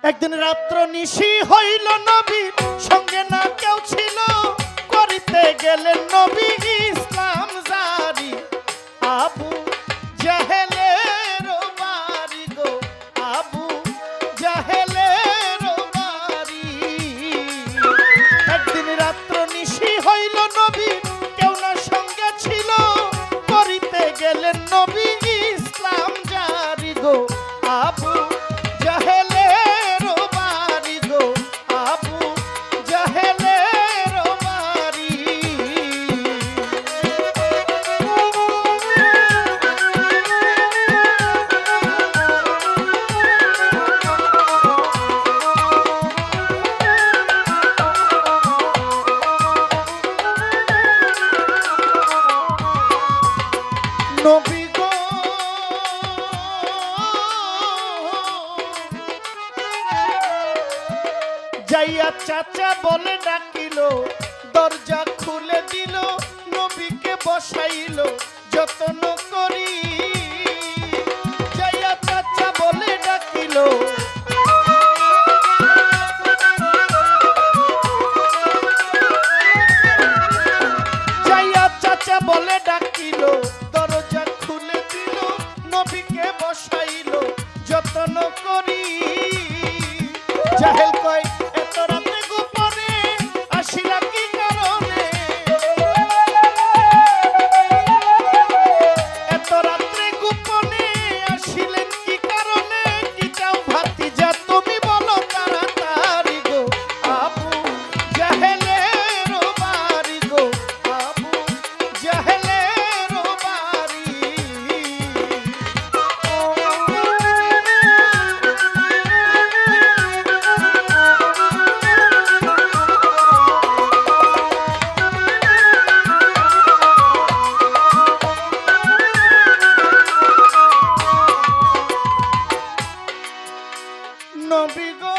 একদিন রাত্র নিশি হইল নবীর সঙ্গে না কেউ ছিল, করিতে গেলেন নবী ইসলাম জারি। আবু জাহেলের বাড়ি গো, আবু জাহেলের বাড়ি। একদিন রাত্র নিশি হইল নবী কেউ না সঙ্গে ছিল, করিতে গেলেন নবী ইসলাম জারি গো, আবু জাহেলের বাড়ি গো, আবু জাহেলের বাড়ি। নবী গো যাইয়া চাচা বলে ডাকিল, দরজা খুলে দিল, নবীকে বসাইল যত্ন করি। যাইয়া চাচা বলে ডাকিল, যাইয়া চাচা বলে ডাকিল, দরজা খুলে দিল, নবীকে বসাইল যত্ন করি। জাহেল কয় এত রাতে গোপনে আসিলা কি কারণে, এত রাত্রে গোপনে আসিলেন কি কারণে, কি চাও ভাতিজা তুমি বলো তাড়াতাড়ি গো, আবু জাহেলের বাড়ি গো, আবু জাহেলের বাড়ি। নবী গো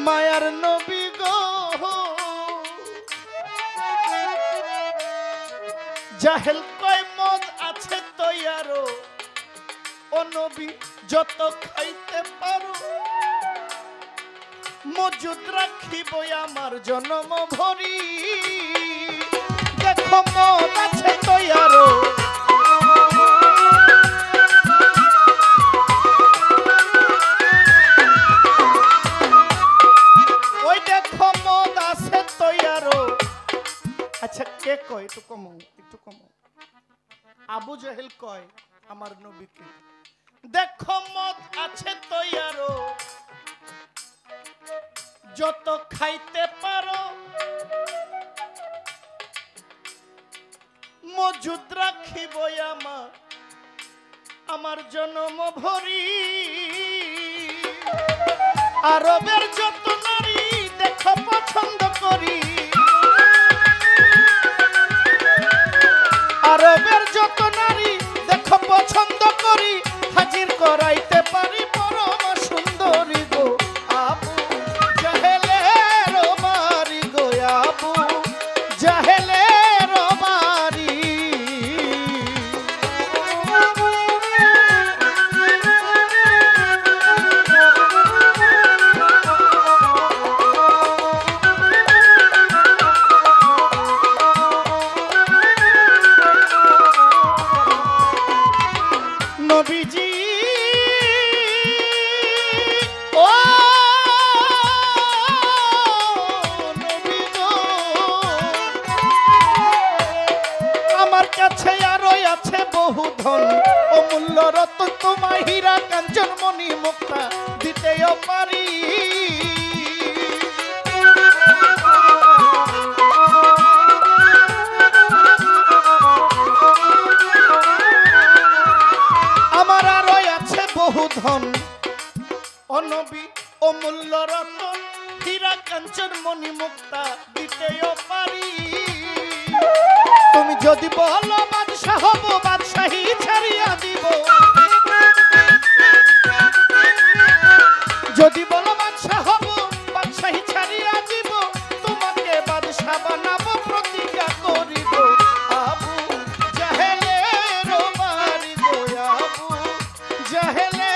মায়ার নবী গো, জাহেল কয় মদ আছে তৈয়ারো, ও নবী যত খাইতে পারো, মজুদ রাখিব আমার জন্ম ভরি। দেখো মদ আছে তৈয়ারো, ওই দেখো মদ আছে তৈয়ারো। আচ্ছা কে কয় একটু কমো, একটু কমো। আবু জাহেল কয় আমার নবীকে, দেখো মদ আছে তৈয়ারো, যত খাইতে পারো, মজুদ রাখিব আমার জন্ম ভরি। আরবের যত নারী দেখো পছন্দ করি, আরবের যত নারী দেখো পছন্দ করি, হাজির করাইতে পারি পরম সুন্দরী গো, আবু জাহেলের বাড়ি গো, আবু জাহেলের বাড়ি। নবীজি ও নবী গো, আমার কাছে আরো আছে বহু ধন, অমূল্য রত্ন তোমায় হীরা কাঞ্চন মণি মুক্তা দিতেও পারি। আমার আরো আছে বহু ধন, অনবী অমূল্য রত্ন হীরা কাঞ্চন মণি মুক্তা দিতেও পারি। তুমি যদি বলো বাদশাহ হব, বাদশাহী ছাড়িয়া দিব, যদি বলো বাদশাহ হব, বাদশাহী ছাড়িয়া দিব, তোমাকে বাদশাহ বানাবো প্রতিজ্ঞা করিব, আবু জাহেলের বাড়ি গো, আবু জাহেলের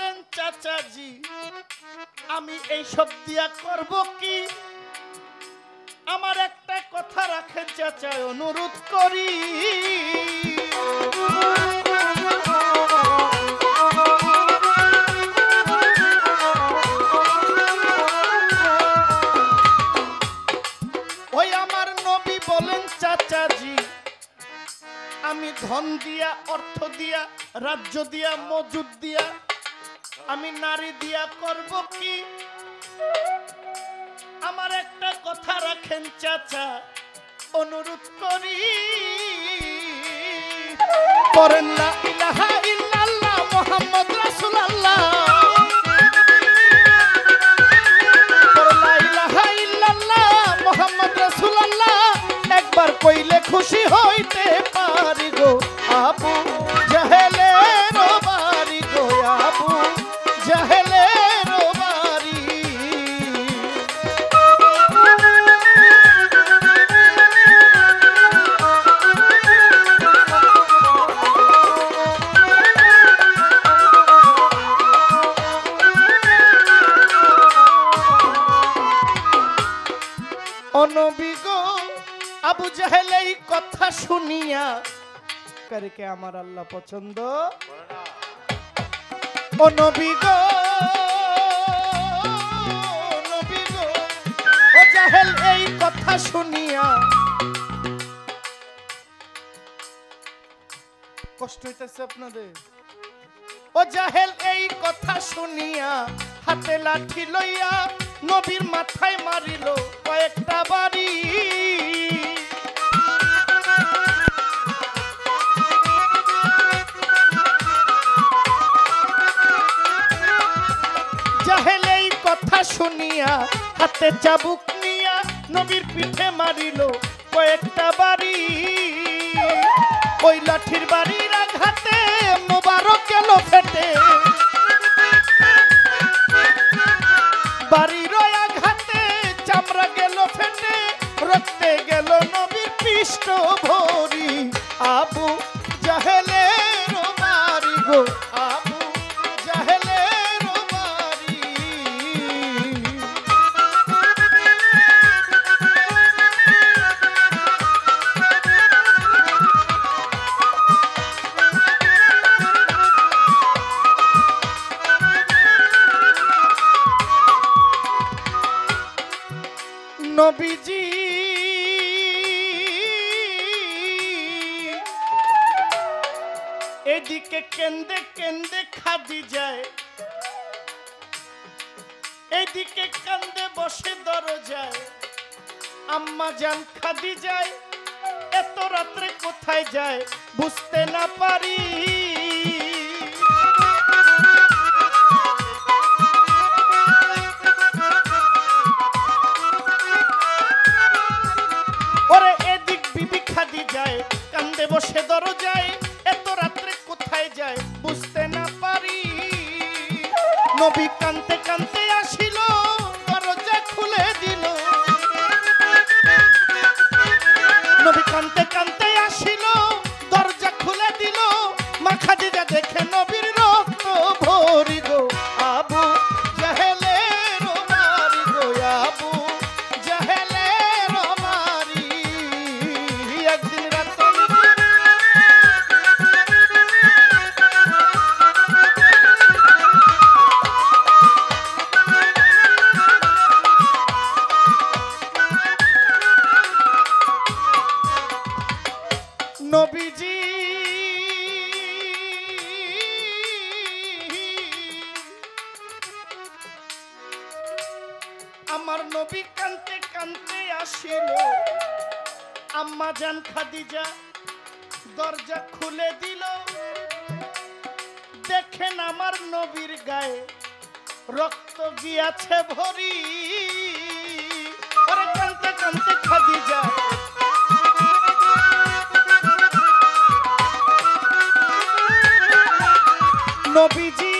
বলেন চাচাজি আমি এই সব দিয়া করব কি? আমার একটা কথা রাখেন চাচা, অনুরোধ করি। ওই আমার নবী বলেন চাচাজি আমি ধন দিয়া, অর্থ দিয়া, রাজ্য দিয়া, মজুদ দিয়া, আমি নারী দিয়া করব কি? আমার একটা কথা রাখেন চাচা, অনুরোধ করি। করেন লা ইলাহা ইল্লাল্লাহ মুহাম্মদ রাসূলুল্লাহ, করেন লা ইলাহা ইল্লাল্লাহ মুহাম্মদ রাসূলুল্লাহ। একবার কইলে খুশি হইতে পারি গো আবু জাহেলের বাড়ি গো, আবু জাহেলের বাড়ি। নবী গো আবু জাহেল এই কথা শুনিয়া কারকে আমার আল্লাহ পছন্দ। ও নবী গো, নবী গো, ও জাহেল এই কথা শুনিয়া কষ্ট হইতেছে আপনাদের? ও জাহেল এই কথা শুনিয়া হাতে লাঠি লইয়া নবীর মাথায় মারিল কয়েকটা বাড়ি। জাহেল এই কথা শুনিয়া হাতে চাবুক নিয়া নবীর পিঠে মারিল কয়েকটা বাড়ি। ওই লাঠির বাড়ির আঘাতে মোবারক গেল ফেটে, বাড়ির আঘাতে চামড়া গেল ফেটে, রক্তে গেল নবীর পৃষ্ঠ ভরি। আবু জাহেলের বাড়ি গো, আবু জাহেলের বাড়ি। নবীজি এদিকে কেন্দে কেন্দে খাদিজায়, এদিকে কান্দে বসে দরজায়। আম্মা জান খাদিজায় এত রাত্রে কোথায় যায় বুঝতে না পারি। ওরে এদিক বিবি খাদিজায় কান্দে বসে দরজায়, এত রাত্রে কোথায় যায় বুঝতে না পারি। নবী কান্দতে কান্দতে আসিল, দরজা খুলে দিল। নবী কান্দতে কান্দতে আসিল, দরজা খুলে দিল। মা খাদিজা দেখে নবীর রক্ত ভরি গো, আবু জাহেলের বাড়ি গো, আবু জাহেলের বাড়ি। একদিন রাত নবীজি আমার নবী কান্দতে কান্দতে আসিল। আম্মা জান খাদিজা দরজা খুলে দিল। দেখেন আমার নবীর গায়ে রক্ত গিয়াছে ভরি। আরে কান্দতে কান্দতে খাদিজা নবীজি,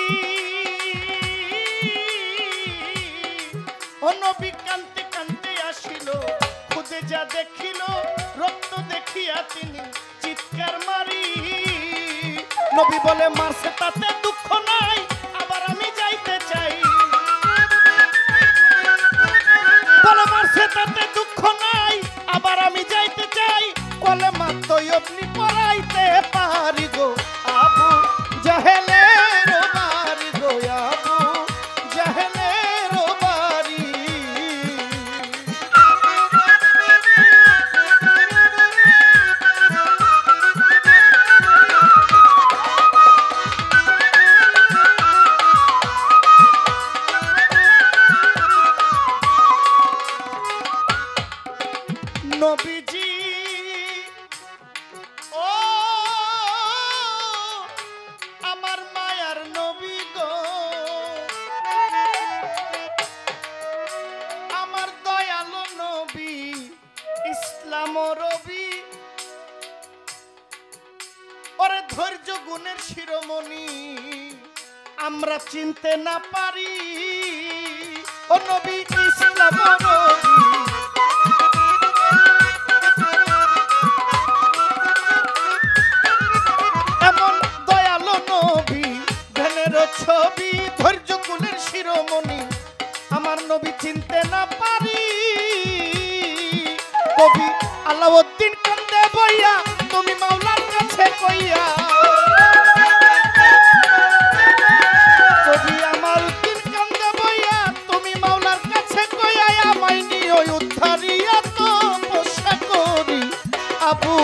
ও নবী কান্দতে কান্দতে আসিল। খুদে যা দেখিল রক্ত দেখিয়া তিনি চিৎকার মারি। নবী বলে মারছে তাতে দুঃখ নাই, আবার আমি গুণের শিরোমণি আমরা চিনতে না পারি ও নবী ইসলাম নবী এমন দয়ালো নবী ধ্যানের ছবি ধৈর্য গুণের শিরোমণি আমার নবী চিনতে না পারি কবি আলাউদ্দিন কান্দে বইয়া তুমি মাওলার কাছে কইয়া কবি আমার উদ্দিন কান্দে বইয়া তুমি মাওলার কাছে কইয়া আমায় নিয়ে উদ্ধারিয়া তো পোষা করি আবু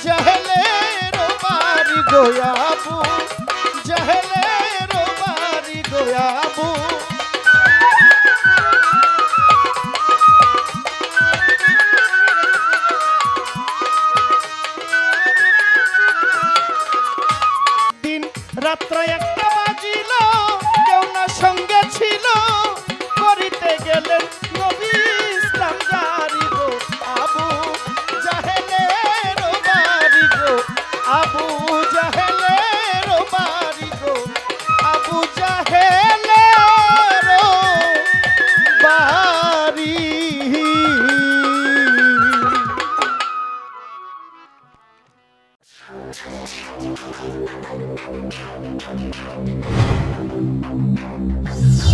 জাহেলের বাড়ি গোয়া আবু জাহেলের বাড়ি গোয়া আবু রাত্র একটা বাজিল কেউ না সঙ্গে ছিল করিতে গেলেন নবী ইসলাম জারি গো আবু জাহেলের বাড়ি গো আবু জাহেলের বাড়ি গো আবু জাহেলের বাড়ি Thank you.